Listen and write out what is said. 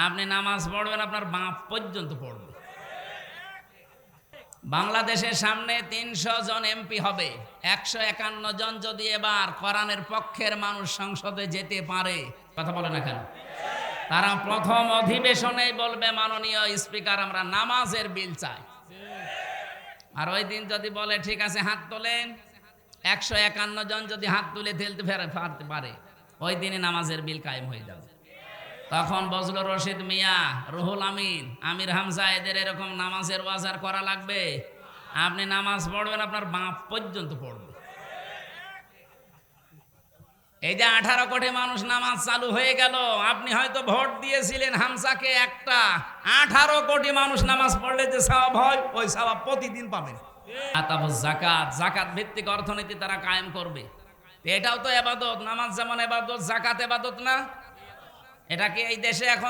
আপনি নামাজ পড়বেন, আপনার বাপ পর্যন্ত পড়বে। বাংলাদেশের সামনে ৩০০ জন এমপি হবে, ১৫১ জন যদি এবার কোরআনের পক্ষের মানুষ সংসদে যেতে পারে, কথা বলে না কেন, তারা প্রথম অধিবেশনেই বলবে মাননীয় স্পিকার আমরা নামাজের বিল চাই। আর ওই দিন যদি বলে ঠিক আছে হাত তোলেন, ১৫১ জন যদি হাত তুলে ঠেলতে পারতে পারে, ওই দিনে নামাজের বিল কায়েম হয়ে যাবে। তখন বজলুর রশিদ মিয়া, রুহুল আমিন, আমির হামজা এদের এরকম নামাজের ওয়াজার করা লাগবে। আপনি নামাজ পড়বেন, আপনার বাপ পর্যন্ত পড়বে। এই যে 18 কোটি মানুষ নামাজ চালু হয়ে গেল, আপনি হয়তো ভোট দিয়েছিলেন হামজাকে একটা, 18 কোটি মানুষ নামাজ পড়লে যে সওয়াব হয়, ওই সওয়াব প্রতিদিন পাবেন। জাকাত, জাকাত ভিত্তিক অর্থনীতি তারা কায়েম করবে। এটাও তো ইবাদত, নামাজ যেমন ইবাদত, জাকাত ইবাদত না? এটা কি এই দেশে এখন